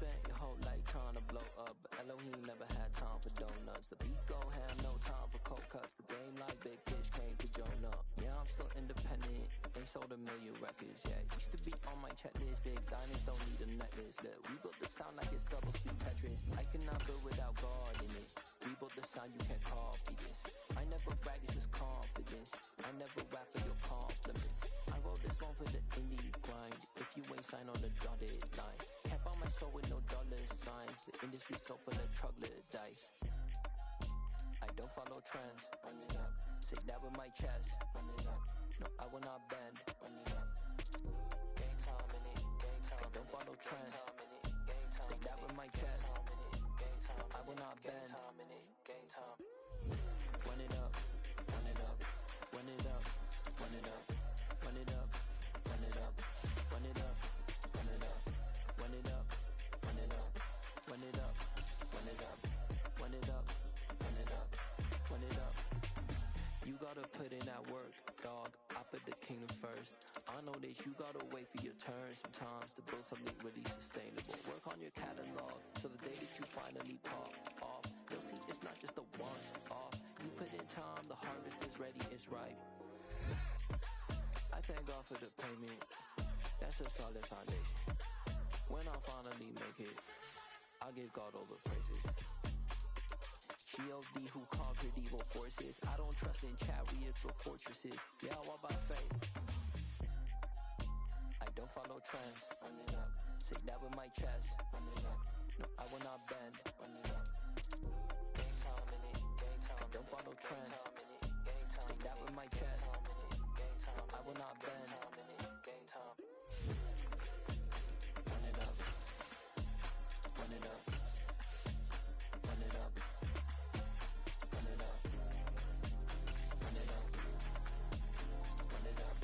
spent your whole life trying to blow up, but Elohim never had time for donuts. The beat go have no time for cold cuts. The game like Big Fish came to Jonah. Yeah, I'm still independent, ain't sold a million records yet. Used to be on my checklist, big diamonds don't need a necklace. Look, we built the sound like it's double speed Tetris. I cannot build without God in it. We built the sound, you can't copy this. I never brag, it's just confidence. I never rap for your compliments. I wrote this one for the indie grind. If you ain't signed on the dotted line, can't buy my soul with no dollar signs. The industry so full of troglodytes. I don't follow trends. Run it up. Say that with my chest. Run it up. No, I will not bend. Run it up. Game time in it. Game time. I don't follow trends. Say that with my chest. No, I will not bend. Game time. Run it up. Run it up. Run it up. Run it up. Run it up. Run it up. Run it up. Run it up. Run it up. Run it up. Run it up. Run it up. Run it up. Run it up. Run it up. You gotta put in that work, dog. I put the kingdom first. I know that you gotta wait for your turn sometimes to build something really sustainable. Work on your catalog so the day that you finally pop off, you'll see it's not just a once off. You put in time, the harvest is ready, it's ripe. I thank God for the payment. That's a solid foundation. When I finally make it, I'll give God all the praises. G.O.D. who conquered evil forces. I don't trust in chariots or fortresses. Yeah, I walk by faith. I don't follow trends. Run it up. Say that with my chest. Run it up. No, I will not bend. Run it up. Game time in it. Game time. I don't follow trends. Say that with my chest. No, I will not bend. Game time. Run it up. Run it up. Run it up. Run it up. Run it up. Run it up.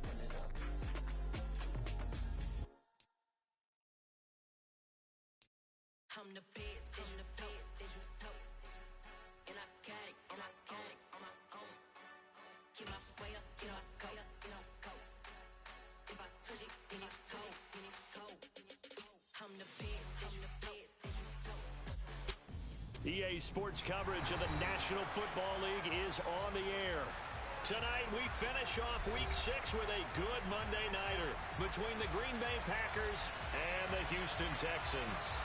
Run it up. I'm the best, I'm the best, as you know. And I got it, and I got it on my own. Get my way up, get up, go, go. If I touch it, then it's cold, then it's cold. I'm the best, as you know. EA Sports coverage of the National Football League is on the air. Tonight we finish off Week 6 with a good Monday nighter between the Green Bay Packers and the Houston Texans.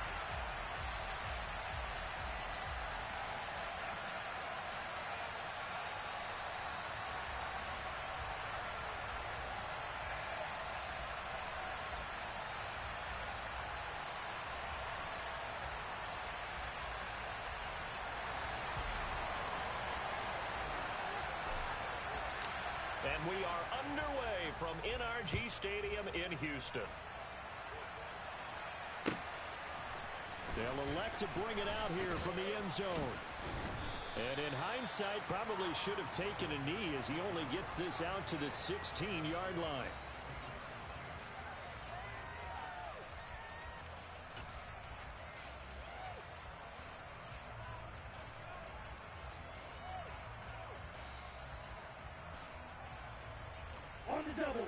And we are underway from NRG Stadium in Houston. They'll elect to bring it out here from the end zone. And in hindsight, probably should have taken a knee as he only gets this out to the 16-yard line. On the double.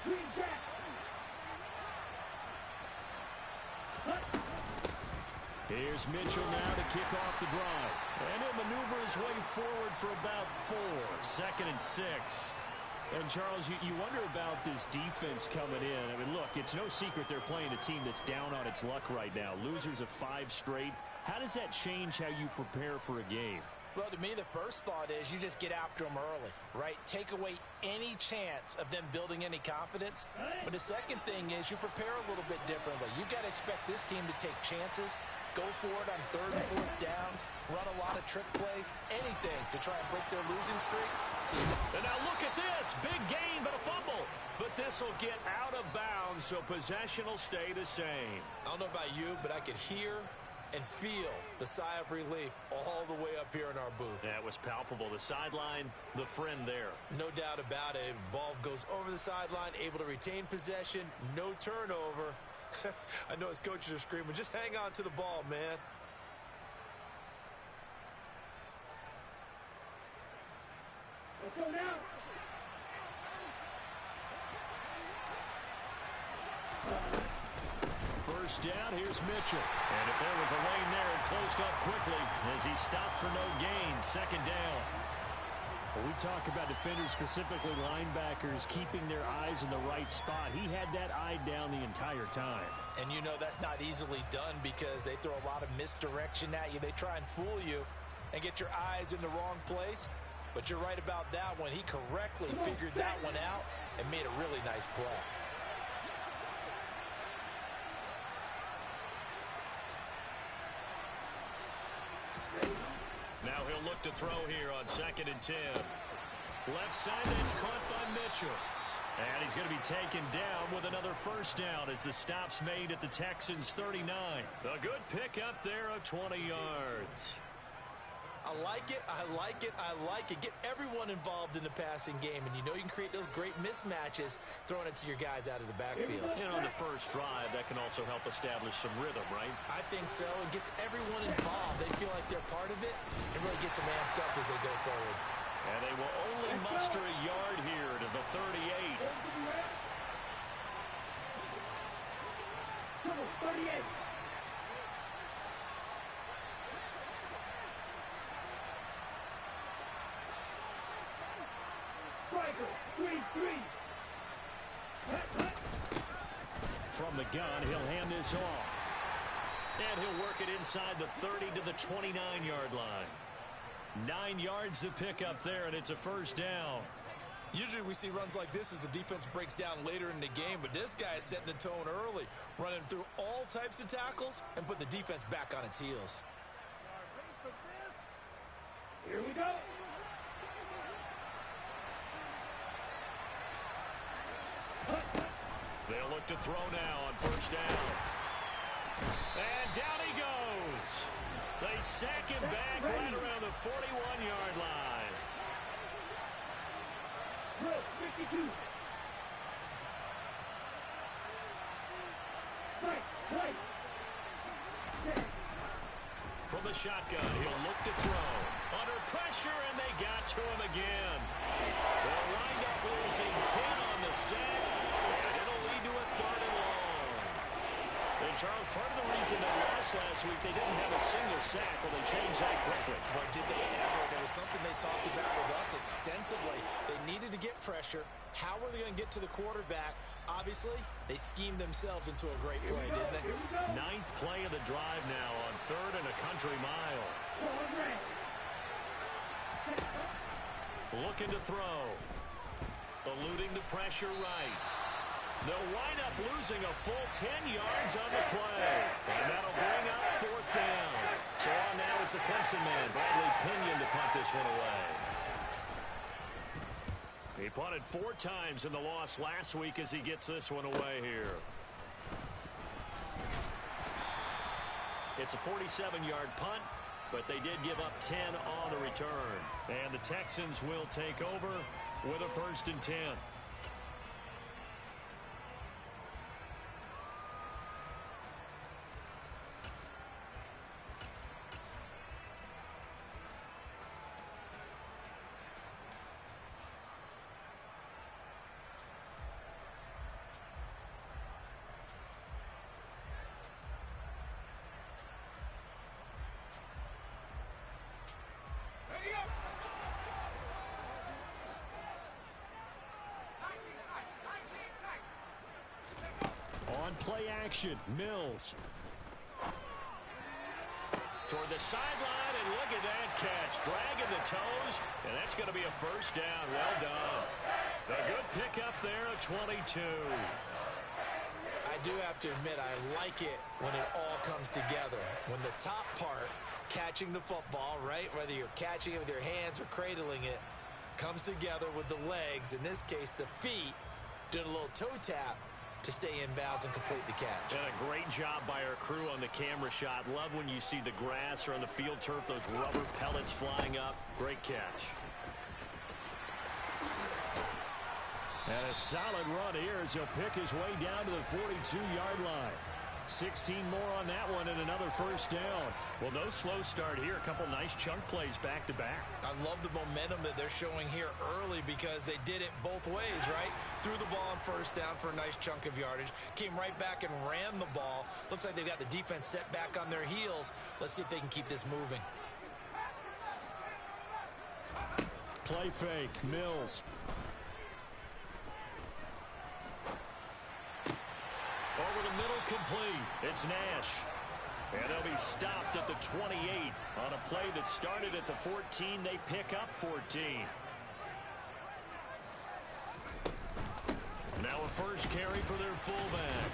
Green back. Here's Mitchell now to kick off the drive. And he'll maneuver his way forward for about 4. 2nd and 6. And, Charles, you wonder about this defense coming in. I mean, look, it's no secret they're playing a team that's down on its luck right now. Losers of 5 straight. How does that change how you prepare for a game? Well, to me, the first thought is you just get after them early, right? Take away any chance of them building any confidence. But the second thing is you prepare a little bit differently. You got to expect this team to take chances, go for it on 3rd and 4th downs, run a lot of trick plays, anything to try and break their losing streak. And now look at this. Big gain, but a fumble. But this will get out of bounds, so possession will stay the same. I don't know about you, but I could hear and feel the sigh of relief all the way up here in our booth. That was palpable. The sideline, the friend there. No doubt about it. If ball goes over the sideline, able to retain possession, no turnover. I know his coaches are screaming, just hang on to the ball, man. Let's go now. first down. Here's Mitchell. And if there was a lane there, it closed up quickly as he stopped for no gain. Second down. When we talk about defenders, specifically linebackers, keeping their eyes in the right spot, he had that eye down the entire time. And you know that's not easily done because they throw a lot of misdirection at you. They try and fool you and get your eyes in the wrong place. But you're right about that one. He correctly figured that one out and made a really nice play. Now he'll look to throw here on 2nd and 10. Left side, that's caught by Mitchell. And he's going to be taken down with another first down as the stop's made at the Texans' 39. A good pickup there of 20 yards. I like it, I like it, I like it. Get everyone involved in the passing game, and you know you can create those great mismatches throwing it to your guys out of the backfield. And on the first drive, that can also help establish some rhythm, right? I think so. It gets everyone involved. They feel like they're part of it and really gets them amped up as they go forward. And they will only muster a yard here to the 38. 38. From the gun, he'll hand this off. And he'll work it inside the 30 to the 29-yard line. 9 yards to pick up there, and it's a first down. Usually we see runs like this as the defense breaks down later in the game, but this guy is setting the tone early, running through all types of tackles and put the defense back on its heels. Here we go. They'll look to throw now on first down. And down he goes. They sack him back right around the 41-yard line. 52. Right. From the shotgun, he'll look to throw. Under pressure, and they got to him again. They'll wind up losing 10 on the sack, and it'll lead to a 3rd and long. And Charles, part of the reason they lost last week, they didn't have a single sack. Well, they changed that quickly. But did they ever? And it was something they talked about with us extensively. They needed to get pressure. How were they going to get to the quarterback? Obviously, they schemed themselves into a great play, didn't they? 9th play of the drive now on 3rd and a country mile. Looking to throw. Eluding the pressure right. They'll wind up losing a full 10 yards on the play. And that'll bring up 4th down. So on now is the Clemson man, Bradley Pinion, to punt this one away. He punted 4 times in the loss last week as he gets this one away here. It's a 47-yard punt, but they did give up 10 on the return. And the Texans will take over with a 1st and 10. Play action, Mills. Toward the sideline, and look at that catch. Dragging the toes, and that's going to be a first down. Well done. A good pickup there at 22. I do have to admit, I like it when it all comes together. When the top part, catching the football, right, whether you're catching it with your hands or cradling it, comes together with the legs, in this case the feet, doing a little toe tap to stay in bounds and complete the catch. And a great job by our crew on the camera shot. Love when you see the grass or on the field turf, those rubber pellets flying up. Great catch. And a solid run here as he'll pick his way down to the 42-yard line. 16 more on that one and another first down. Well, no slow start here. A couple nice chunk plays back-to-back. I love the momentum that they're showing here early because they did it both ways, right? Threw the ball on first down for a nice chunk of yardage. Came right back and ran the ball. Looks like they've got the defense set back on their heels. Let's see if they can keep this moving. Play fake. Mills. Over the middle, complete. It's Nash. And they'll be stopped at the 28 on a play that started at the 14. They pick up 14. Now a first carry for their fullback.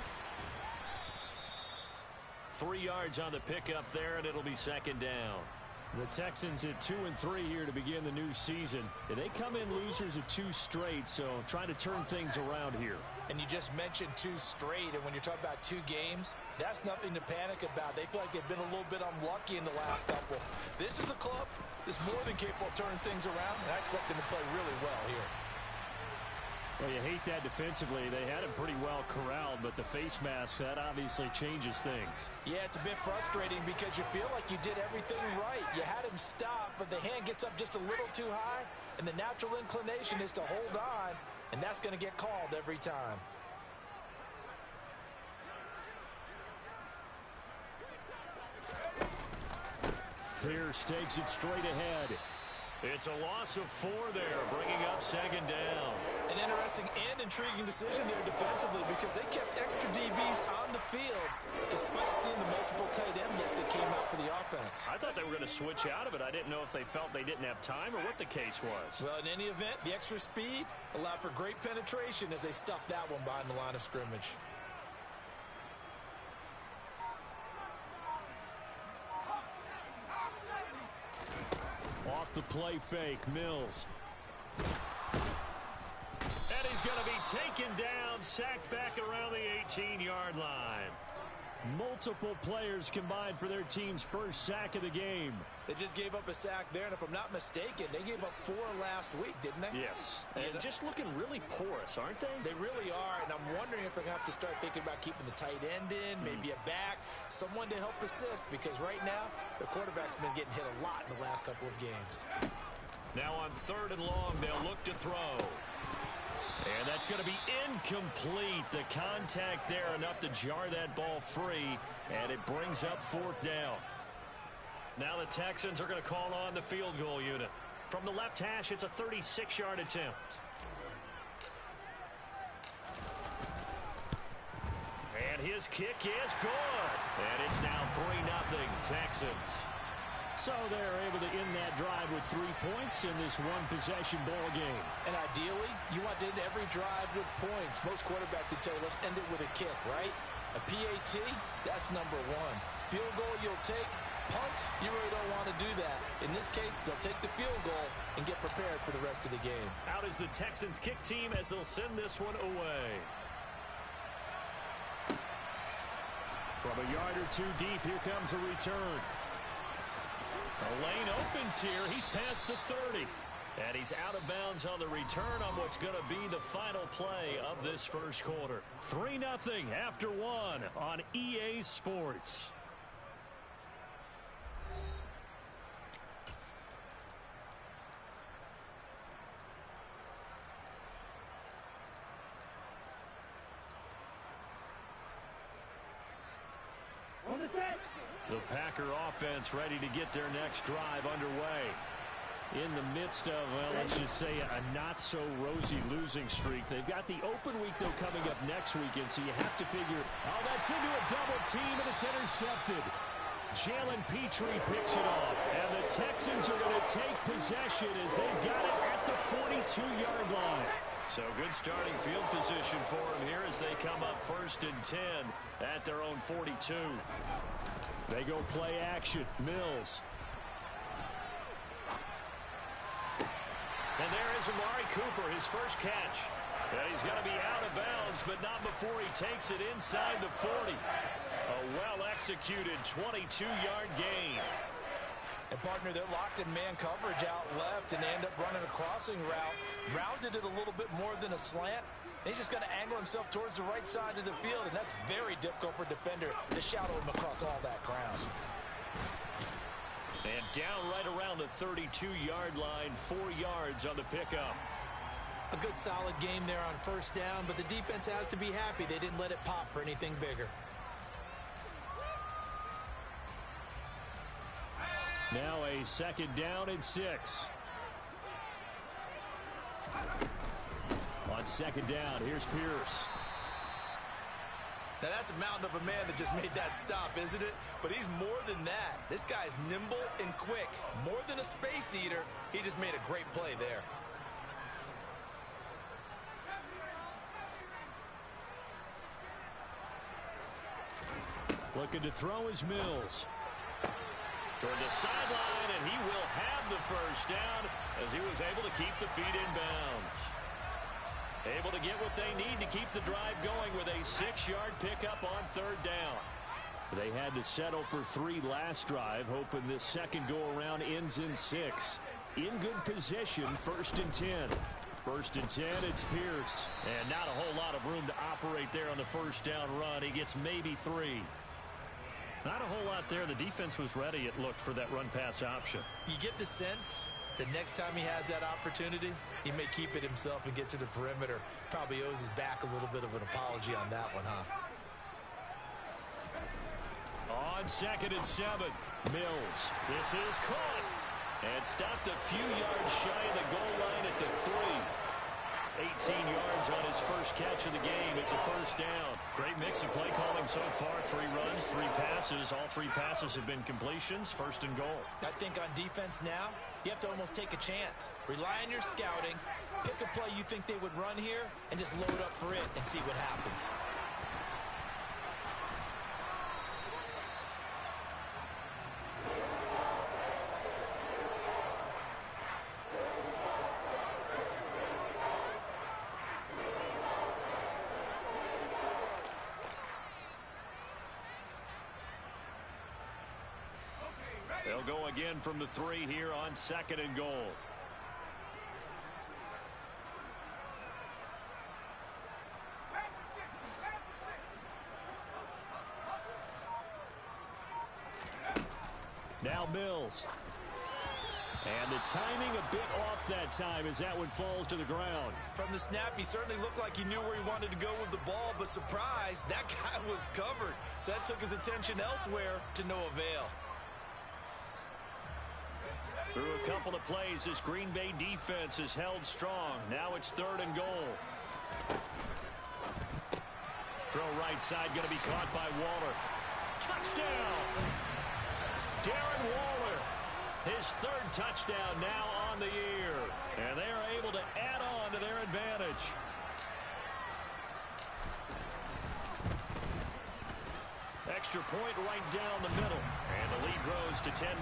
3 yards on the pickup there, and it'll be second down. The Texans at 2-3 here to begin the new season. And they come in losers of 2 straight, so trying to turn things around here. And you just mentioned 2 straight, and when you're talking about 2 games, that's nothing to panic about. They feel like they've been a little bit unlucky in the last couple. This is a club that's more than capable of turning things around, and I expect them to play really well here. Well, you hate that defensively. They had him pretty well corralled, but the face mask, that obviously changes things. Yeah, it's a bit frustrating because you feel like you did everything right. You had him stop, but the hand gets up just a little too high, and the natural inclination is to hold on, and that's going to get called every time. Pierce takes it straight ahead. It's a loss of 4 there, bringing up second down. An interesting and intriguing decision there defensively because they kept extra DBs on the field despite seeing the multiple tight end look that came out for the offense. I thought they were going to switch out of it. I didn't know if they felt they didn't have time or what the case was. Well, in any event, the extra speed allowed for great penetration as they stuffed that one behind the line of scrimmage. Off the play fake, Mills. And he's going to be taken down, sacked back around the 18-yard line. Multiple players combined for their team's first sack of the game. They just gave up a sack there, and if I'm not mistaken, they gave up 4 last week, didn't they? Yes. And just looking really porous, aren't they? They really are, and I'm wondering if they're going to have to start thinking about keeping the tight end in, maybe a back, someone to help assist, because right now, the quarterback's been getting hit a lot in the last couple of games. Now on 3rd and long, they'll look to throw. And that's going to be incomplete. The contact there enough to jar that ball free, and it brings up 4th down. Now the Texans are going to call on the field goal unit. From the left hash, it's a 36-yard attempt. And his kick is good. And it's now 3-0 Texans. So they're able to end that drive with 3 points in this one-possession ball game. And ideally, you want to end every drive with points. Most quarterbacks would tell you, let's end it with a kick, right? A PAT, that's number 1. Field goal you'll take. Punts, you really don't want to do that. In this case, they'll take the field goal and get prepared for the rest of the game. Out is the Texans kick team as they'll send this one away. From a yard or 2 deep, here comes a return. The lane opens here. He's past the 30. And he's out of bounds on the return on what's going to be the final play of this first quarter. 3-0 after 1 on EA Sports. On the set. The Packer offense ready to get their next drive underway. In the midst of, well, let's just say a not-so-rosy losing streak. They've got the open week, though, coming up next weekend, so you have to figure, oh, that's into a double team, and it's intercepted. Jalen Petrie picks it off, and the Texans are going to take possession as they've got it at the 42-yard line. So good starting field position for them here as they come up 1st and 10 at their own 42. They go play action. Mills. And there is Amari Cooper, his first catch. And he's going to be out of bounds, but not before he takes it inside the 40. A well-executed 22-yard gain. And, partner, they're locked in man coverage out left, and they end up running a crossing route. Rounded it a little bit more than a slant. And he's just going to angle himself towards the right side of the field, and that's very difficult for a defender to shadow him across all that ground. And down right around the 32-yard line, 4 yards on the pickup. A good solid game there on first down, but the defense has to be happy they didn't let it pop for anything bigger. Now a second down and 6. On second down, here's Pierce. Now that's a mountain of a man that just made that stop, isn't it? But he's more than that. This guy's nimble and quick. More than a space eater, he just made a great play there. Looking to throw is Mills. Toward the sideline, and he will have the first down as he was able to keep the feet in bounds. Able to get what they need to keep the drive going with a 6-yard pickup on third down. They had to settle for 3 last drive, hoping this second go-around ends in 6. In good position, first and 10. First and 10, it's Pierce. And not a whole lot of room to operate there on the first down run. He gets maybe 3. Not a whole lot there. The defense was ready, it looked, for that run-pass option. You get the sense that next time he has that opportunity, he may keep it himself and get to the perimeter. Probably owes his back a little bit of an apology on that one, huh? On second and 7, Mills. This is caught and stopped a few yards shy of the goal line at the 3. 18 yards on his first catch of the game. It's a first down. Great mix of play calling so far. 3 runs, 3 passes. All 3 passes have been completions. First and goal. I think on defense now, you have to almost take a chance. Rely on your scouting. Pick a play you think they would run here and just load up for it and see what happens. They'll go again from the 3 here on second and goal. Now Mills. And the timing a bit off that time as that one falls to the ground. From the snap, he certainly looked like he knew where he wanted to go with the ball, but surprise, that guy was covered. So that took his attention elsewhere to no avail. Through a couple of plays, this Green Bay defense is held strong. Now it's third and goal. Throw right side, going to be caught by Waller. Touchdown! Darren Waller, his 3rd touchdown now on the year. And they are able to add on to their advantage. Extra point right down the middle. And the lead grows to 10-0.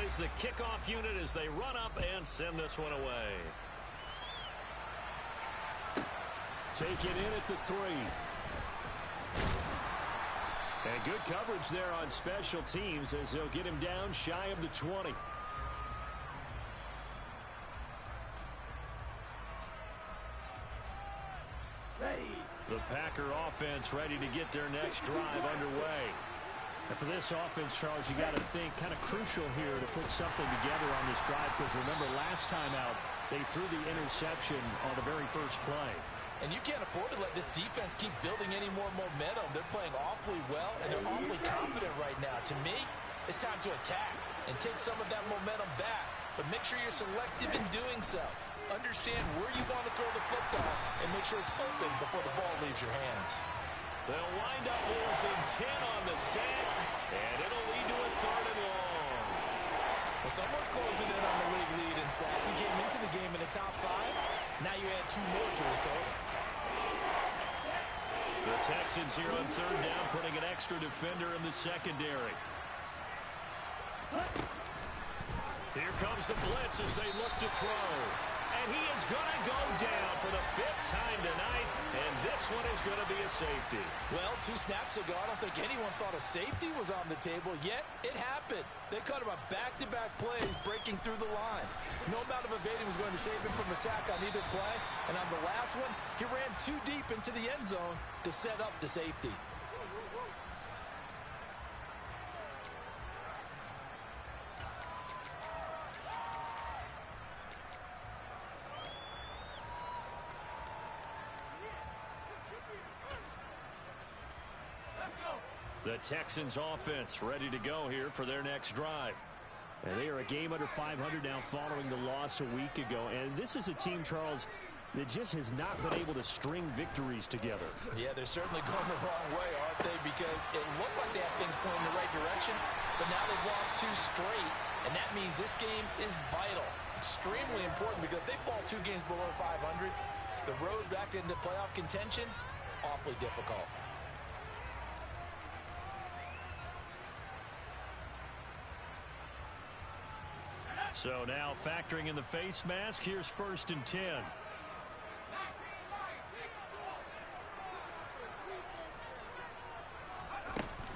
Is the kickoff unit as they run up and send this one away. Taken in at the 3. And good coverage there on special teams as they'll get him down shy of the 20. Ready. The Packer offense ready to get their next drive underway. And for this offense, Charles, you got to think kind of crucial here to put something together on this drive, because remember last time out they threw the interception on the very first play. And you can't afford to let this defense keep building any more momentum. They're playing awfully well, and they're awfully confident right now. To me, it's time to attack and take some of that momentum back. But make sure you're selective in doing so. Understand where you want to throw the football and make sure it's open before the ball leaves your hands. They'll wind up losing 10 on the sack, and it'll lead to a 3rd and long. Well, someone's closing in on the league lead in sacks. He came into the game in the top 5. Now you add 2 more to his total. The Texans here on third down, putting an extra defender in the secondary. Here comes the blitz as they look to throw. And he is going to go down for the 5th time tonight, and this one is going to be a safety. Well, 2 snaps ago, I don't think anyone thought a safety was on the table, yet it happened. They caught him on back-to-back plays breaking through the line. No amount of evading was going to save him from a sack on either play, and on the last one, he ran too deep into the end zone to set up the safety. The Texans offense ready to go here for their next drive. And they are a game under 500 now following the loss a week ago. And this is a team, Charles, that just has not been able to string victories together. Yeah, they're certainly going the wrong way, aren't they? Because it looked like they have things pointing in the right direction, but now they've lost 2 straight. And that means this game is vital, extremely important, because if they fall 2 games below 500, the road back into playoff contention, awfully difficult. So now factoring in the face mask, here's 1st and 10.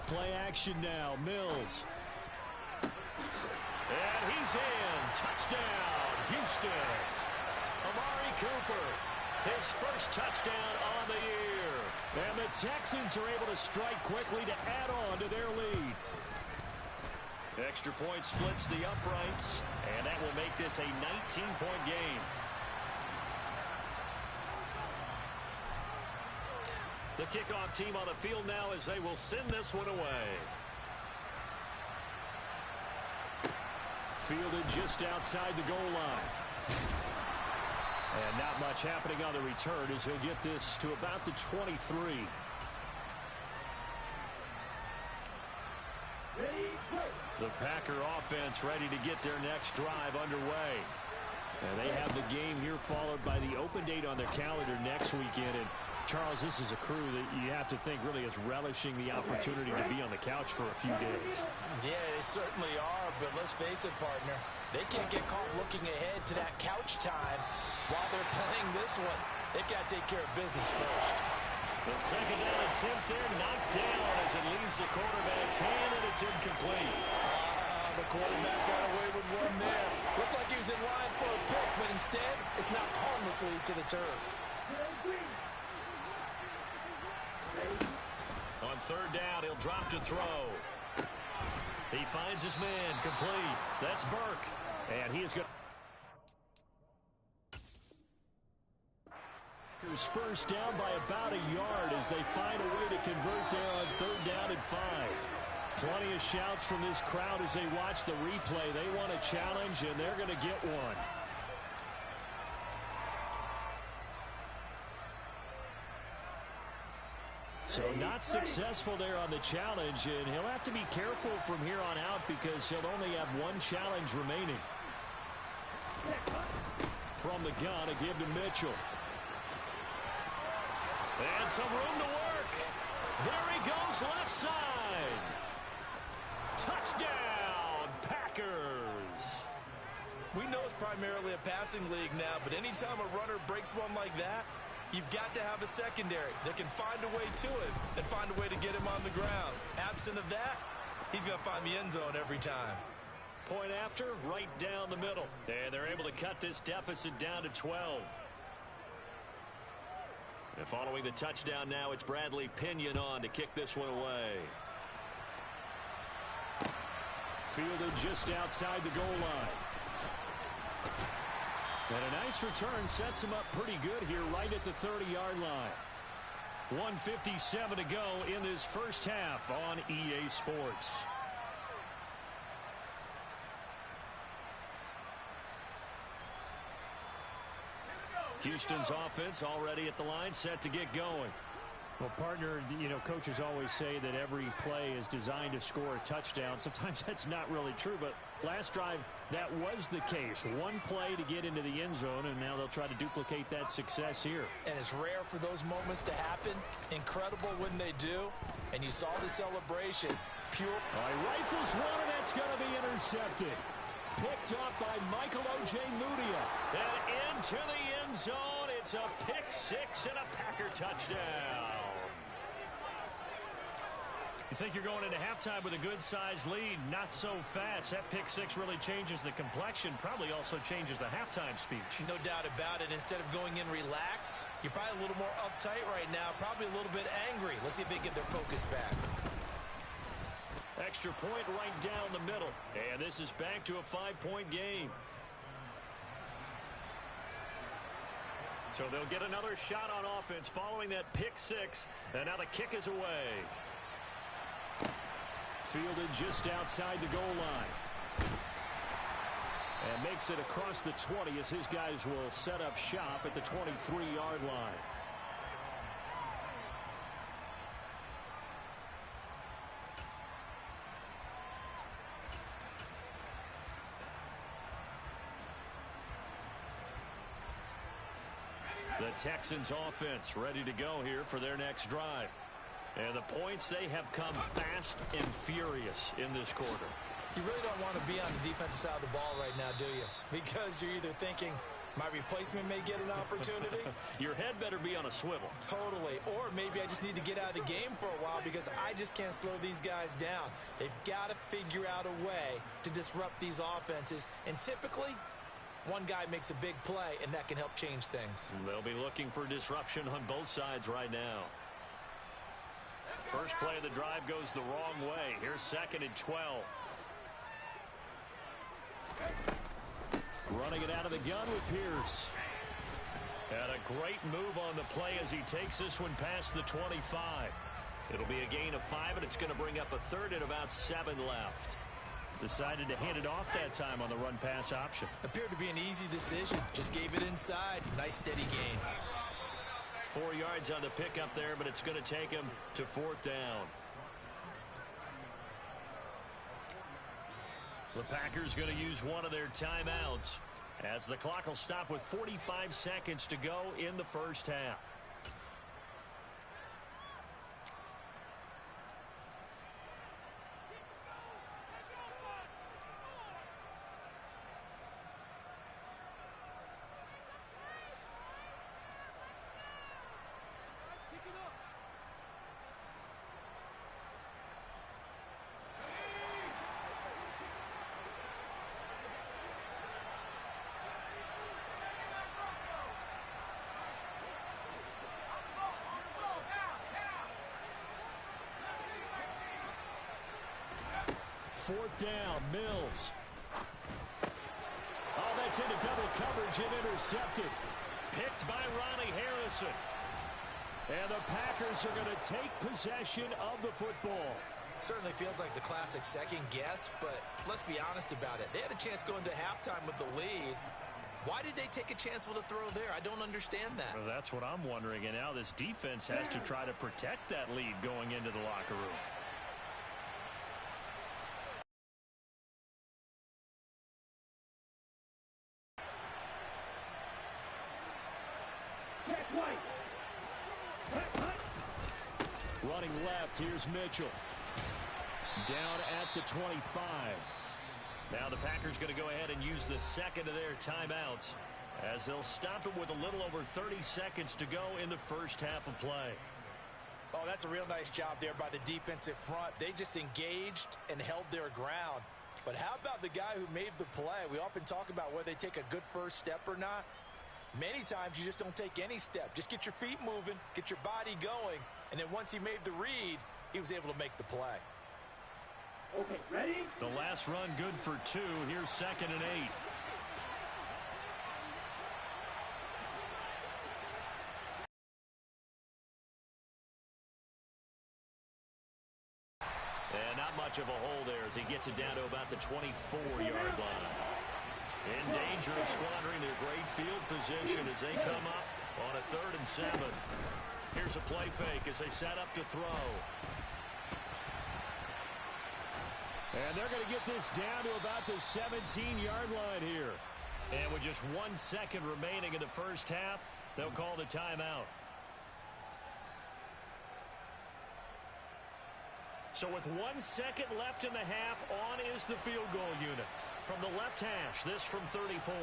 Play action now, Mills. And he's in. Touchdown, Houston. Amari Cooper, his first touchdown on the year. And the Texans are able to strike quickly to add on to their lead. Extra point splits the uprights, and that will make this a 19-point game. The kickoff team on the field now as they will send this one away. Fielded just outside the goal line. And not much happening on the return as he'll get this to about the 23. The Packer offense ready to get their next drive underway. And they have the game here followed by the open date on their calendar next weekend. And Charles, this is a crew that you have to think really is relishing the opportunity to be on the couch for a few days. Yeah, they certainly are, but let's face it, partner. They can't get caught looking ahead to that couch time while they're playing this one. They've got to take care of business first. The second down attempt there knocked down as it leaves the quarterback's hand, and it's incomplete. The quarterback got away with one there. Looked like he was in line for a pick, but instead it's knocked harmlessly to the turf. On 3rd down, he'll drop to throw. He finds his man, complete. That's Burke, and he is good. First down by about a yard as they find a way to convert there on 3rd down and 5. Plenty of shouts from this crowd as they watch the replay. They want a challenge, and they're going to get one. So not successful there on the challenge, and he'll have to be careful from here on out because he'll only have 1 challenge remaining. From the gun, a give to Mitchell. And some room to work. There he goes left side. Touchdown, Packers. We know it's primarily a passing league now, but anytime a runner breaks one like that, you've got to have a secondary that can find a way to it and find a way to get him on the ground. Absent of that, he's going to find the end zone every time. Point after, right down the middle. And they're able to cut this deficit down to 12. And following the touchdown now, it's Bradley Pinion on to kick this one away. Fielded just outside the goal line. And a nice return sets him up pretty good here right at the 30-yard line. 1:57 to go in this first half on EA Sports. Houston's offense already at the line, set to get going. Well, partner, you know, coaches always say that every play is designed to score a touchdown. Sometimes that's not really true, but last drive, that was the case. 1 play to get into the end zone, and now they'll try to duplicate that success here. And it's rare for those moments to happen. Incredible when they do. And you saw the celebration. Pure. All right, rifles one, and that's going to be intercepted. Picked off by Michael O.J. Mudia. And into the end zone. It's a pick six and a Packer touchdown. You think you're going into halftime with a good-sized lead. Not so fast. That pick six really changes the complexion. Probably also changes the halftime speech. No doubt about it. Instead of going in relaxed, you're probably a little more uptight right now. Probably a little bit angry. Let's see if they get their focus back. Extra point right down the middle. And this is back to a 5-point game. So they'll get another shot on offense following that pick six. And now the kick is away. Fielded just outside the goal line. And makes it across the 20 as his guys will set up shop at the 23-yard line. The Texans offense ready to go here for their next drive. And the points, they have come fast and furious in this quarter. You really don't want to be on the defensive side of the ball right now, do you? Because you're either thinking, my replacement may get an opportunity. Your head better be on a swivel. Totally. Or maybe I just need to get out of the game for a while because I just can't slow these guys down. They've got to figure out a way to disrupt these offenses. And typically, one guy makes a big play, and that can help change things. They'll be looking for disruption on both sides right now. First play of the drive goes the wrong way. Here's 2nd and 12. Running it out of the gun with Pierce. And a great move on the play as he takes this one past the 25. It'll be a gain of 5, and it's going to bring up a third and about 7 left. Decided to hand it off that time on the run-pass option. Appeared to be an easy decision. Just gave it inside. Nice steady gain. 4 yards on the pickup there, but it's going to take him to 4th down. The Packers going to use one of their timeouts as the clock will stop with 45 seconds to go in the first half. Fourth down, Mills. Oh, that's into double coverage and intercepted. Picked by Ronnie Harrison. And the Packers are going to take possession of the football. Certainly feels like the classic second guess, but let's be honest about it. They had a chance going to halftime with the lead. Why did they take a chance with a throw there? I don't understand that. Well, that's what I'm wondering. And now this defense has to try to protect that lead going into the locker room. Running left, here's Mitchell. Down at the 25. Now the Packers going to go ahead and use the second of their timeouts as they'll stop it with a little over 30 seconds to go in the first half of play. Oh, that's a real nice job there by the defensive front. They just engaged and held their ground. But how about the guy who made the play? We often talk about whether they take a good first step or not. Many times you just don't take any step. Just get your feet moving, get your body going, and then once he made the read, he was able to make the play. Okay, ready? The last run good for 2. Here's 2nd and 8. And not much of a hole there as he gets it down to about the 24-yard line. In danger of squandering their great field position as they come up on a 3rd and 7. Here's a play fake as they set up to throw. And they're going to get this down to about the 17-yard line here. And with just 1 second remaining in the first half, they'll call the timeout. So with 1 second left in the half, on is the field goal unit. from the left hash, this from 34.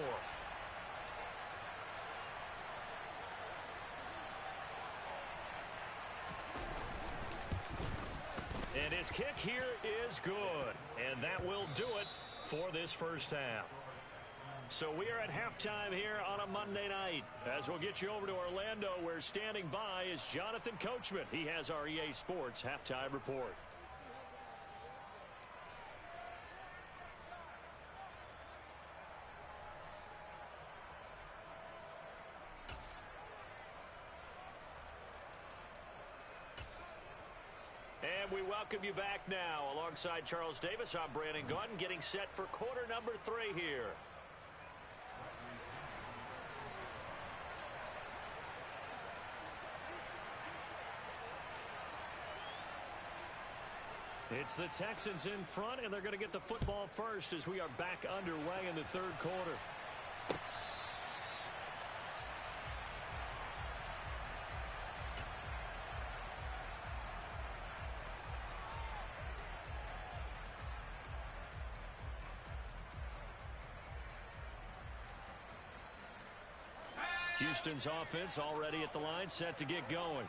And his kick here is good. And that will do it for this first half. So we are at halftime here on a Monday night. As we'll get you over to Orlando, where standing by is Jonathan Coachman. He has our EA Sports halftime report. And we welcome you back now. Alongside Charles Davis, I'm Brandon Gunn, getting set for quarter number 3 here. It's the Texans in front, and they're going to get the football first as we are back underway in the third quarter. Houston's offense already at the line, set to get going.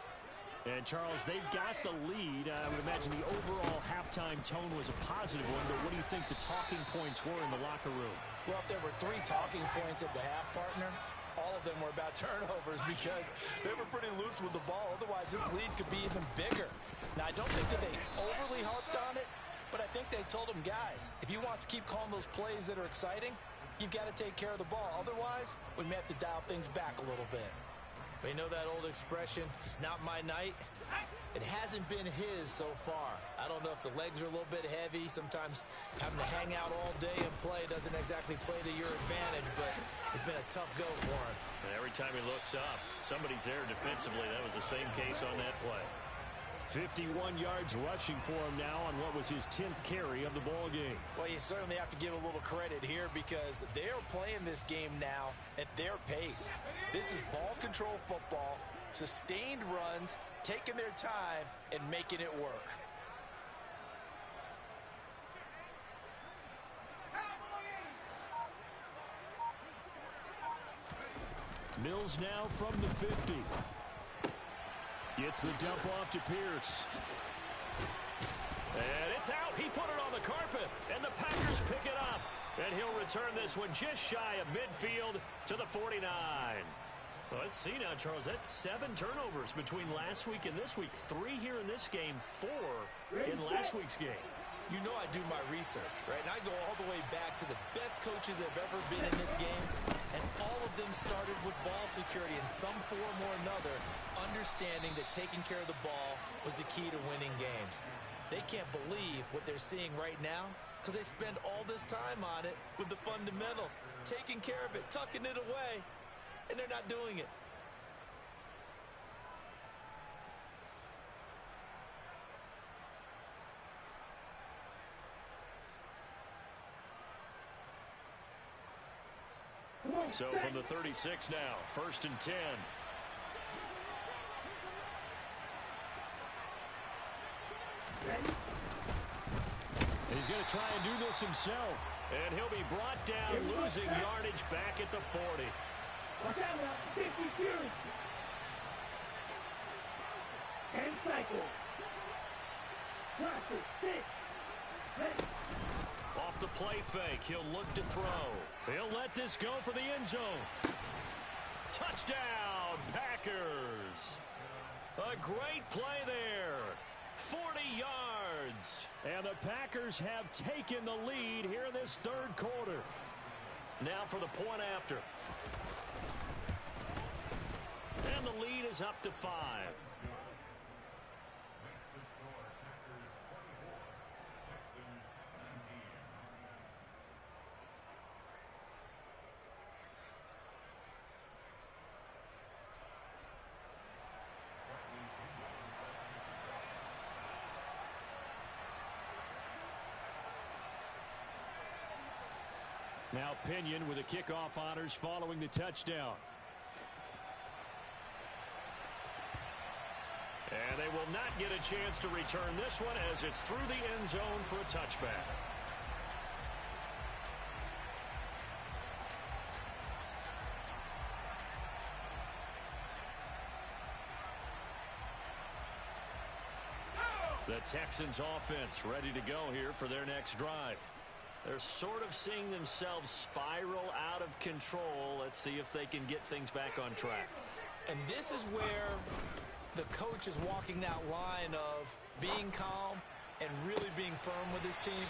And, Charles, they've got the lead. I would imagine the overall halftime tone was a positive one, but what do you think the talking points were in the locker room? Well, if there were 3 talking points at the half, partner, all of them were about turnovers because they were pretty loose with the ball. Otherwise, this lead could be even bigger. Now, I don't think that they overly harped on it, but I think they told them, guys, if you want to keep calling those plays that are exciting, you've got to take care of the ball. Otherwise, we may have to dial things back a little bit. We know that old expression, it's not my night. It hasn't been his so far. I don't know if the legs are a little bit heavy. Sometimes having to hang out all day and play doesn't exactly play to your advantage, but it's been a tough go for him. And every time he looks up, somebody's there defensively. That was the same case on that play. 51 yards rushing for him now on what was his 10th carry of the ball game. Well, you certainly have to give a little credit here because they're playing this game now at their pace. This is ball control football, sustained runs, taking their time, and making it work. Mills now from the 50. Gets the dump off to Pierce. And it's out. He put it on the carpet. And the Packers pick it up. And he'll return this one just shy of midfield to the 49. Well, let's see now, Charles. That's 7 turnovers between last week and this week. 3 here in this game, 4 in last week's game. You know I do my research, right? And I go all the way back to the best coaches that have ever been in this game, and all of them started with ball security in some form or another, understanding that taking care of the ball was the key to winning games. They can't believe what they're seeing right now because they spend all this time on it with the fundamentals, taking care of it, tucking it away, and they're not doing it. So from the 36 now, 1st and 10. He's going to try and do this himself. And he'll be brought down, losing yardage back at the 40. Watch out now, 50 Fury. And cycle. Practice, 6. Ready. Off the play fake, he'll look to throw. He'll let this go for the end zone. Touchdown, Packers. A great play there. 40 yards. And the Packers have taken the lead here in this third quarter. Now for the point after. And the lead is up to 5. Now Pinion with the kickoff honors following the touchdown. And they will not get a chance to return this one as it's through the end zone for a touchback. The Texans offense ready to go here for their next drive. They're sort of seeing themselves spiral out of control. Let's see if they can get things back on track. And this is where the coach is walking that line of being calm and really being firm with his team.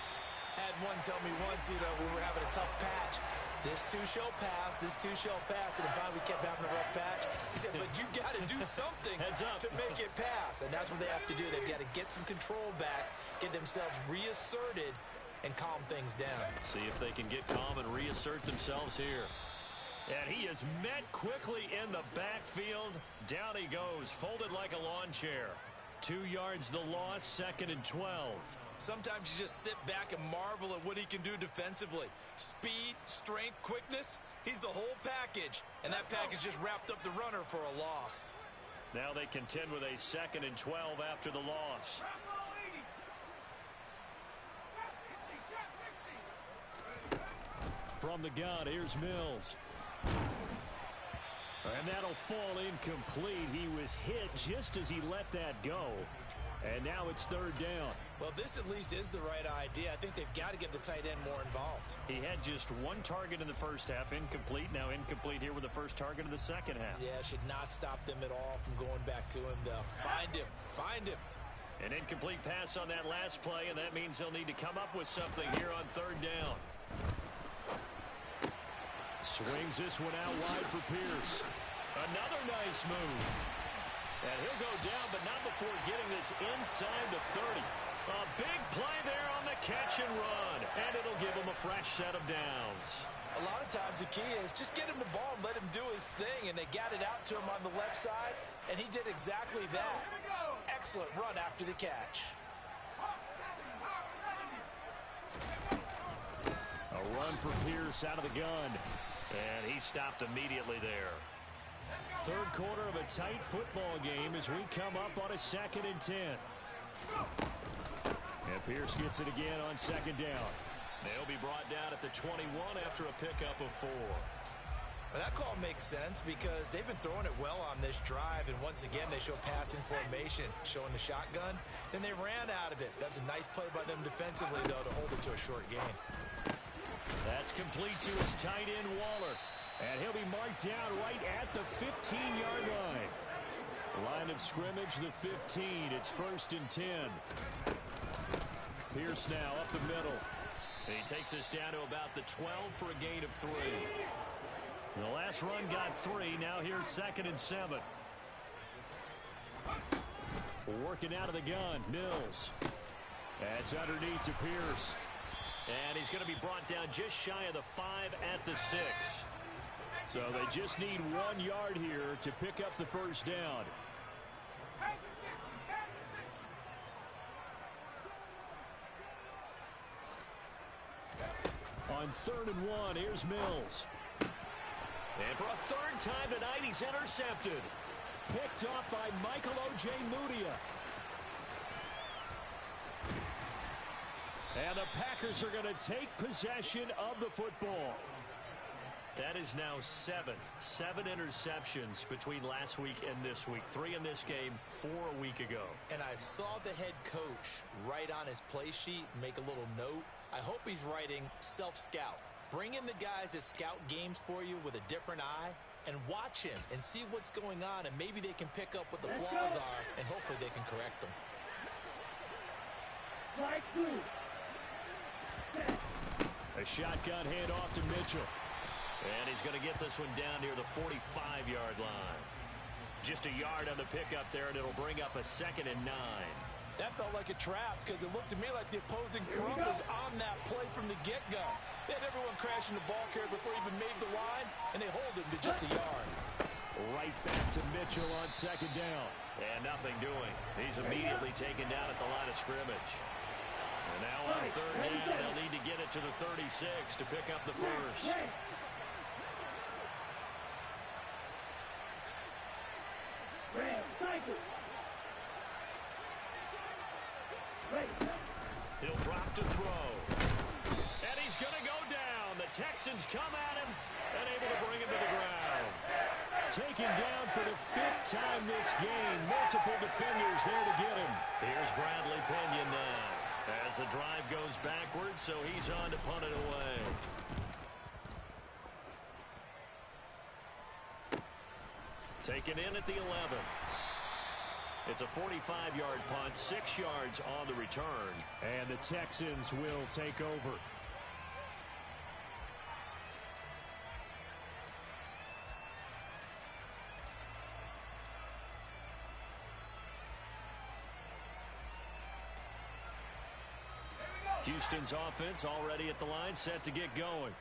Had one tell me once, we were having a tough patch. This too shall pass, this too shall pass. And finally we kept having a rough patch. He said, but you got to do something to make it pass. And that's what they have to do. They've got to get some control back, get themselves reasserted, and calm things down. See if they can get calm and reassert themselves here. And he is met quickly in the backfield. Down he goes, folded like a lawn chair. 2 yards the loss, 2nd and 12. Sometimes you just sit back and marvel at what he can do defensively. Speed, strength, quickness, he's the whole package. And that package just wrapped up the runner for a loss. Now they contend with a 2nd and 12 after the loss. From the gun, here's Mills. And that'll fall incomplete. He was hit just as he let that go. And now it's 3rd down. Well, this at least is the right idea. I think they've got to get the tight end more involved. He had just 1 target in the first half, incomplete. Now incomplete here with the first target in the second half. Yeah, should not stop them at all from going back to him, though. Find him. Find him. An incomplete pass on that last play, and that means they'll need to come up with something here on 3rd down. Swings this one out wide for Pierce. Another nice move. And he'll go down, but not before getting this inside the 30. A big play there on the catch and run. And it'll give him a fresh set of downs. A lot of times the key is just get him the ball and let him do his thing. And they got it out to him on the left side. And he did exactly that. Excellent run after the catch. A run for Pierce out of the gun. And he stopped immediately there. 3rd quarter of a tight football game as we come up on a 2nd and 10. And Pierce gets it again on 2nd down. They'll be brought down at the 21 after a pickup of 4. Well, that call makes sense because they've been throwing it well on this drive, and once again they show passing formation, showing the shotgun. Then they ran out of it. That's a nice play by them defensively, though, to hold it to a short gain. That's complete to his tight end, Waller. And he'll be marked down right at the 15-yard line. Line of scrimmage, the 15. It's 1st and 10. Pierce now up the middle. He takes us down to about the 12 for a gain of 3. The last run got 3. Now here's 2nd and 7. Working out of the gun, Mills. That's underneath to Pierce. And he's going to be brought down just shy of the 5 at the 6. So they just need 1 yard here to pick up the 1st down. On 3rd and 1, here's Mills. And for a 3rd time tonight, he's intercepted. Picked up by Michael O.J. Mudia. And the Packers are going to take possession of the football. That is now 7 interceptions between last week and this week. 3 in this game, 4 a week ago. And I saw the head coach write on his play sheet, make a little note. I hope he's writing self-scout. Bring in the guys that scout games for you with a different eye and watch him and see what's going on, and maybe they can pick up what the flaws are, and hopefully they can correct them. A shotgun handoff to Mitchell. And he's going to get this one down near the 45-yard line. Just a yard on the pickup there, and it'll bring up a 2nd and 9. That felt like a trap because it looked to me like the opposing front was on that play from the get-go. They had everyone crashing the ball carrier before he even made the line, and they hold him to just a yard. Right back to Mitchell on 2nd down. And nothing doing. He's immediately taken down at the line of scrimmage. And now on 3rd down, they'll need to get it to the 36 to pick up the 1st. He'll drop to throw. And he's going to go down. The Texans come at him and able to bring him to the ground. taken down for the 5th time this game. Multiple defenders there to get him. Here's Bradley Pinion now as the drive goes backwards, so he's on to punt it away. Taken in at the 11. It's a 45-yard punt, 6 yards on the return. And the Texans will take over. Houston's offense already at the line, set to get going.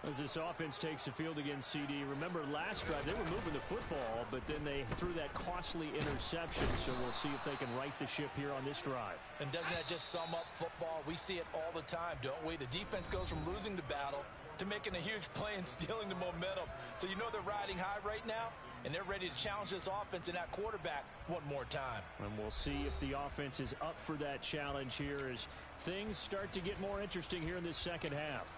As this offense takes the field against CD, remember last drive they were moving the football, but then they threw that costly interception, so we'll see if they can right the ship here on this drive. And doesn't that just sum up football? We see it all the time, don't we? The defense goes from losing the battle to making a huge play and stealing the momentum. So you know they're riding high right now, and they're ready to challenge this offense and that quarterback one more time. And we'll see if the offense is up for that challenge here as things start to get more interesting here in this second half.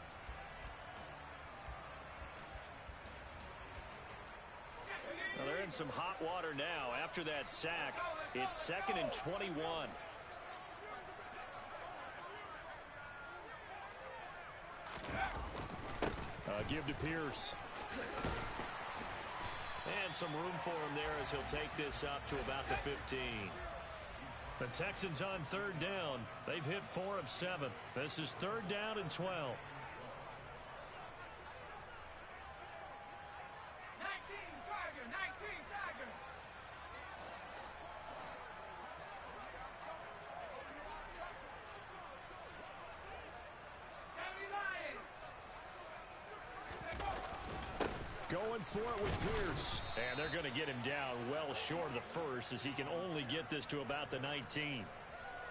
Well, they're in some hot water now. After that sack, it's 2nd and 21. Give to Pierce. And some room for him there as he'll take this up to about the 15. The Texans on 3rd down. They've hit 4 of 7. This is 3rd down and 12. 19 Tiger. Going for it with Pierce. And they're going to get him down well short of the first as he can only get this to about the 19.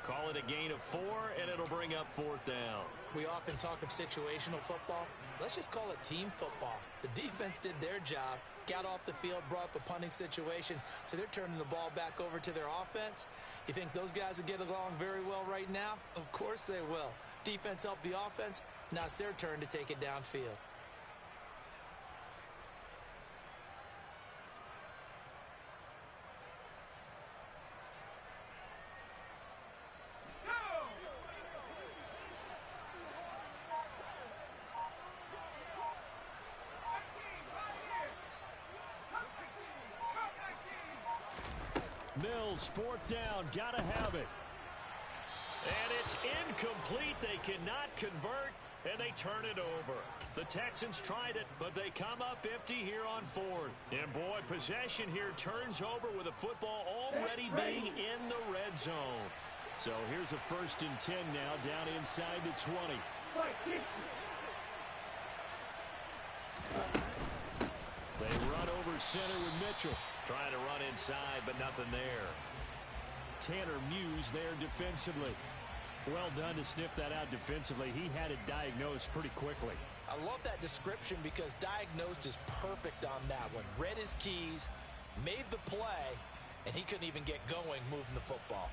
Call it a gain of 4, and it'll bring up 4th down. We often talk of situational football. Let's just call it team football. The defense did their job, got off the field, brought the punting situation, so they're turning the ball back over to their offense. You think those guys will get along very well right now? Of course they will. Defense helped the offense. Now it's their turn to take it downfield. Mills, 4th down, gotta have it. And it's incomplete. They cannot convert, and they turn it over. The Texans tried it, but they come up empty here on 4th. And boy, possession here turns over with the football already being in the red zone. So here's a 1st and 10 now, down inside the 20. They run over center with Mitchell. Trying to run inside, but nothing there. Tanner Muse there defensively. Well done to sniff that out defensively. He had it diagnosed pretty quickly. I love that description because diagnosed is perfect on that one. Read his keys, made the play, and he couldn't even get going moving the football.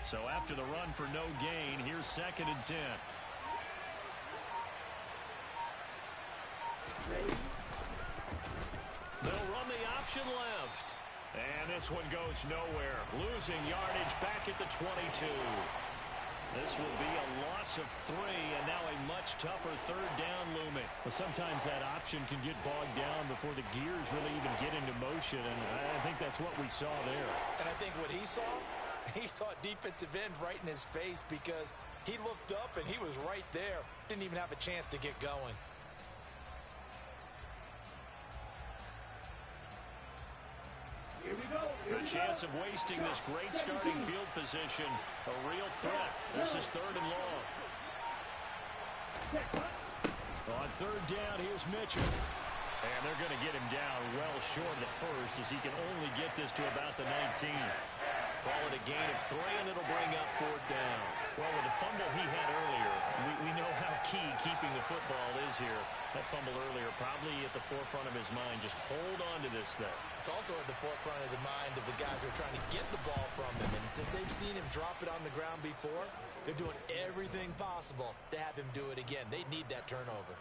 So after the run for no gain, here's 2nd and 10. They'll run the option left. And this one goes nowhere. Losing yardage back at the 22. This will be a loss of 3, and now a much tougher 3rd down looming. Well, sometimes that option can get bogged down before the gears really even get into motion, and I think that's what we saw there. And I think what he saw, he saw a defensive end right in his face because he looked up and he was right there. Didn't even have a chance to get going. Here we go. A chance of wasting this great starting field position. A real threat. This is 3rd and long. On 3rd down, here's Mitchell. And they're going to get him down well short of the first as he can only get this to about the 19. Call it a gain of 3, and it'll bring up 4th down. Well, with the fumble he had earlier, we know how key keeping the football is here. That fumble earlier probably at the forefront of his mind. Just hold on to this thing. It's also at the forefront of the mind of the guys who are trying to get the ball from him. And since they've seen him drop it on the ground before, they're doing everything possible to have him do it again. They need that turnover.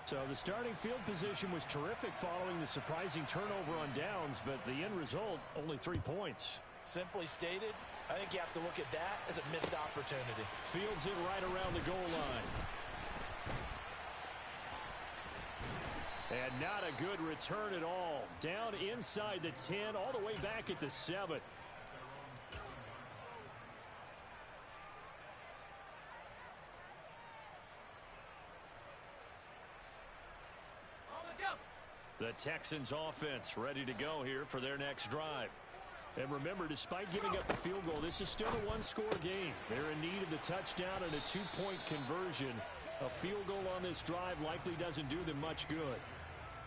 So the starting field position was terrific following the surprising turnover on downs, but the end result, only 3 points. Simply stated, I think you have to look at that as a missed opportunity. Fields it right around the goal line. And not a good return at all. Down inside the 10, all the way back at the 7. The Texans offense ready to go here for their next drive. And remember, despite giving up the field goal, this is still a one-score game. They're in need of the touchdown and a 2-point conversion. A field goal on this drive likely doesn't do them much good.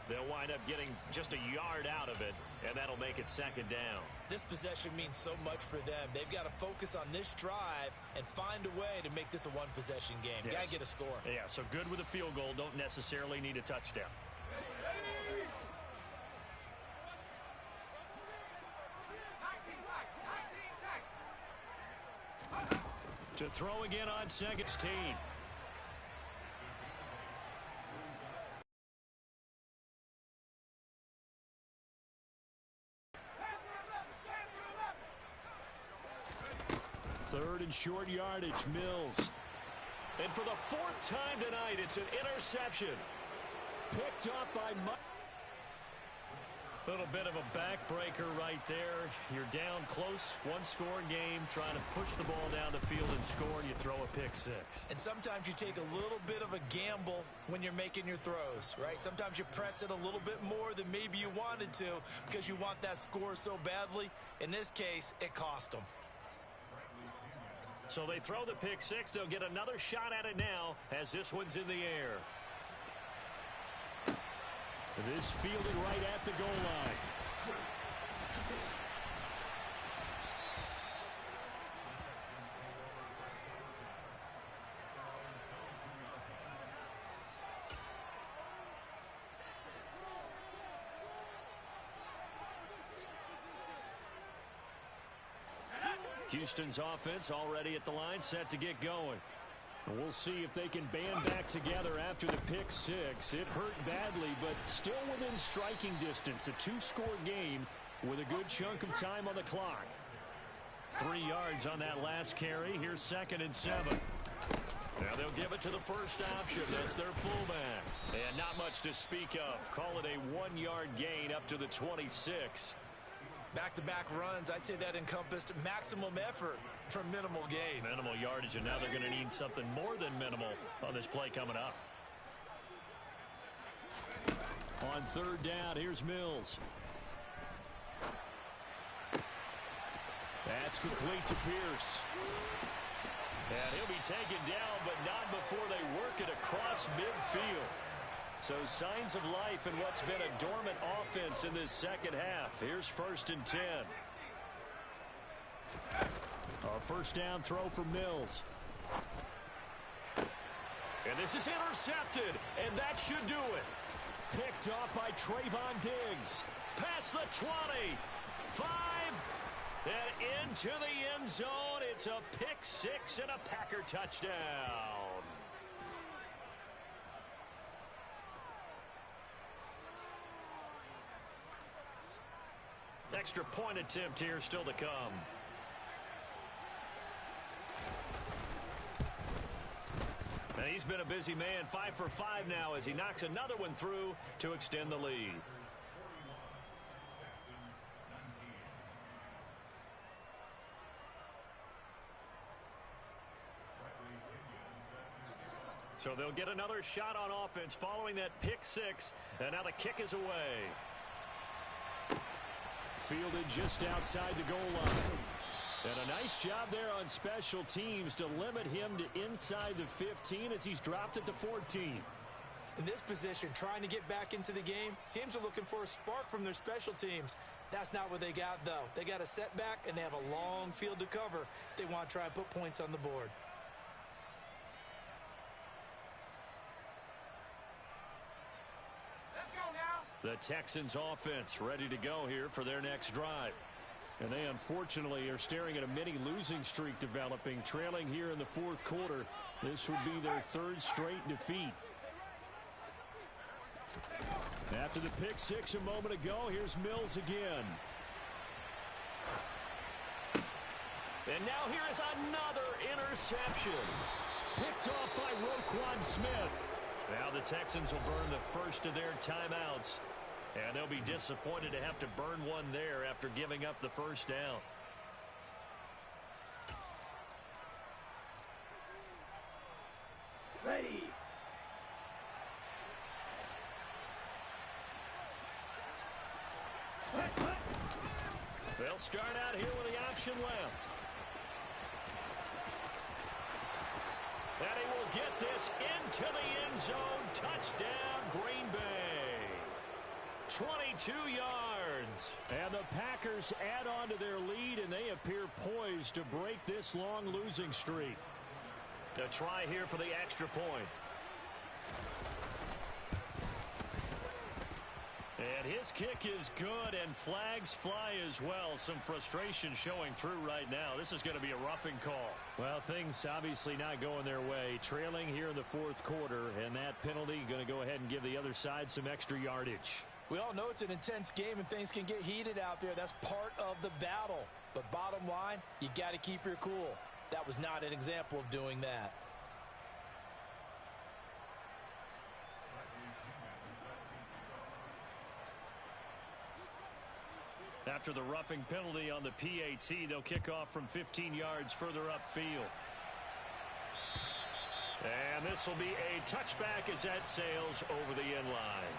They'll wind up getting just a yard out of it, and that'll make it 2nd down. This possession means so much for them. They've got to focus on this drive and find a way to make this a one-possession game. Yes. Got to get a score. Yeah, so good with a field goal. Don't necessarily need a touchdown. To throw again on 2nd. 16. Third and short yardage, Mills. And for the 4th time tonight, it's an interception. Picked up by Mike. Little bit of a backbreaker right there. You're down close, one-score game, trying to push the ball down the field and score, and you throw a pick 6. And sometimes you take a little bit of a gamble when you're making your throws, right? Sometimes you press it a little bit more than maybe you wanted to because you want that score so badly. In this case, it cost them. So they throw the pick 6. They'll get another shot at it now as this one's in the air. This fielded right at the goal line. Houston's offense already at the line, set to get going. We'll see if they can band back together after the pick 6. It hurt badly, but still within striking distance. A 2-score game with a good chunk of time on the clock. 3 yards on that last carry. Here's 2nd and 7. Now they'll give it to the first option. That's their fullback. And not much to speak of. Call it a 1-yard gain up to the 26. Back-to-back runs, I'd say that encompassed maximum effort for minimal gain. Minimal yardage, and now they're going to need something more than minimal on this play coming up. On 3rd down, here's Mills. That's complete to Pierce. And he'll be taken down, but not before they work it across midfield. So signs of life in what's been a dormant offense in this 2nd half. Here's 1st and 10. A 1st down throw for Mills. And this is intercepted, and that should do it. Picked off by Trayvon Diggs. Past the 20. 5. And into the end zone. It's a pick 6 and a Packer touchdown. Extra point attempt here still to come. And he's been a busy man. 5 for 5 now as he knocks another one through to extend the lead. So they'll get another shot on offense following that pick 6. And now the kick is away. Fielded just outside the goal line. And a nice job there on special teams to limit him to inside the 15 as he's dropped at the 14. In this position, trying to get back into the game, teams are looking for a spark from their special teams. That's not what they got, though. They got a setback, and they have a long field to cover if they want to try and put points on the board. Let's go now. The Texans offense ready to go here for their next drive. And they unfortunately are staring at a mini losing streak developing, trailing here in the fourth quarter. This would be their third straight defeat. After the pick six a moment ago, here's Mills again. And now here is another interception. Picked off by Roquan Smith. Now the Texans will burn the first of their timeouts. And they'll be disappointed to have to burn one there after giving up the first down. Ready. They'll start out here with the option left. And he will get this into the end zone. Touchdown, Green Bay. 22 yards. And the Packers add on to their lead, and they appear poised to break this long losing streak. A try here for the extra point. And his kick is good, and flags fly as well. Some frustration showing through right now. This is going to be a roughing call. Well, things obviously not going their way. Trailing here in the fourth quarter, and that penalty going to go ahead and give the other side some extra yardage. We all know it's an intense game and things can get heated out there. That's part of the battle. But bottom line, you got to keep your cool. That was not an example of doing that. After the roughing penalty on the PAT, they'll kick off from 15 yards further upfield. And this will be a touchback as that sails over the end line.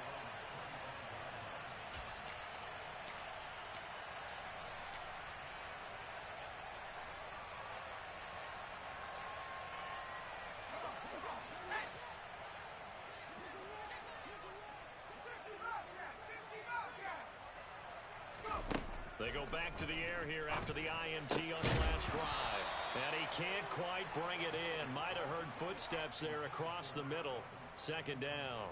They go back to the air here after the INT on the last drive. And he can't quite bring it in. Might have heard footsteps there across the middle. Second down.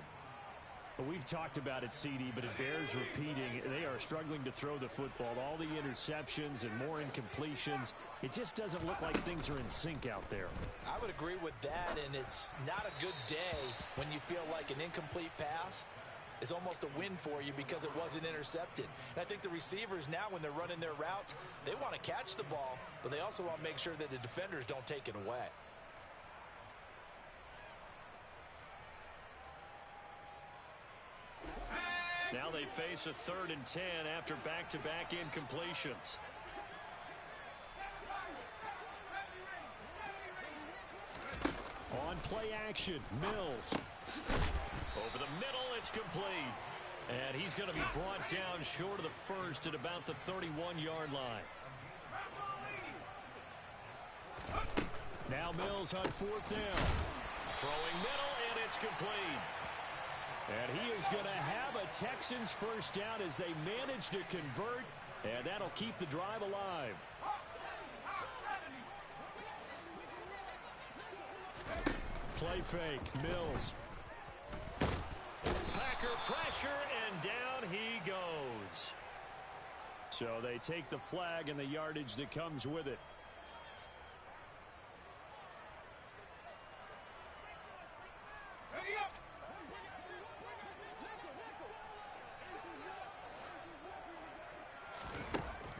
Well, we've talked about it, CD, but it bears repeating. They are struggling to throw the football. All the interceptions and more incompletions. It just doesn't look like things are in sync out there. I would agree with that, and it's not a good day when you feel like an incomplete pass is almost a win for you because it wasn't intercepted. And I think the receivers now, when they're running their routes, they want to catch the ball, but they also want to make sure that the defenders don't take it away. Now they face a 3rd and 10 after back-to-back incompletions. On play action, Mills. Over the middle, it's complete. And he's going to be brought down short of the first at about the 31-yard line. Now Mills on 4th down. Throwing middle, and it's complete. And he is going to have a Texans first down as they manage to convert, and that'll keep the drive alive. Play fake, Mills. Packer pressure, and down he goes. So they take the flag and the yardage that comes with it.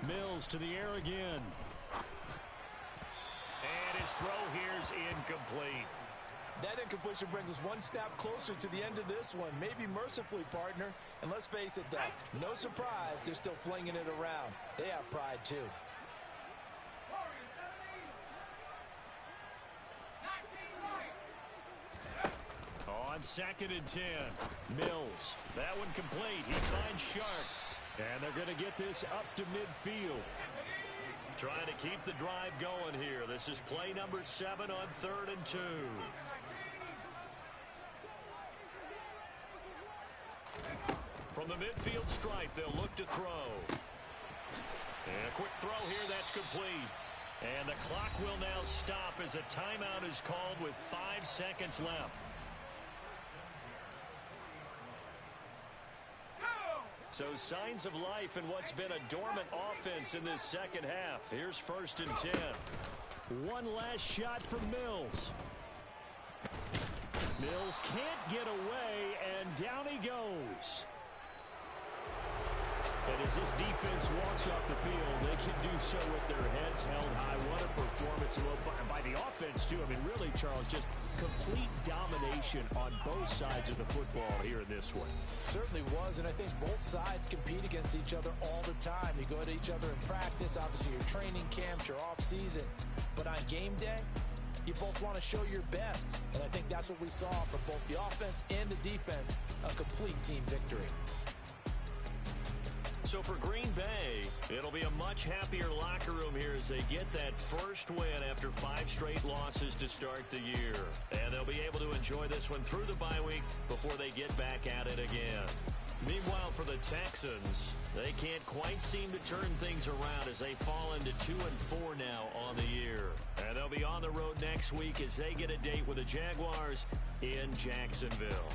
Mills to the air again. And his throw here's incomplete. That incompletion brings us one step closer to the end of this one. Maybe mercifully, partner. And let's face it, though, no surprise they're still flinging it around. They have pride, too. On 2nd and 10, Mills. That one complete. He finds Sharp. And they're going to get this up to midfield. Trying to keep the drive going here. This is play number 7 on 3rd and 2. the midfield stripe, they'll look to throw. And a quick throw here, that's complete. And the clock will now stop as a timeout is called with 5 seconds left. So signs of life in what's been a dormant offense in this second half. Here's 1st and 10. One last shot from Mills. Mills can't get away, and down he goes. And as this defense walks off the field, they can do so with their heads held high. What a performance by the offense, too. I mean, really, Charles, just complete domination on both sides of the football here in this one. Certainly was, and I think both sides compete against each other all the time. You go at each other in practice, obviously your training camps, your off-season. But on game day, you both want to show your best. And I think that's what we saw from both the offense and the defense, a complete team victory. So for Green Bay, it'll be a much happier locker room here as they get that first win after 5 straight losses to start the year. And they'll be able to enjoy this one through the bye week before they get back at it again. Meanwhile, for the Texans, they can't quite seem to turn things around as they fall into 2-4 now on the year. And they'll be on the road next week as they get a date with the Jaguars in Jacksonville.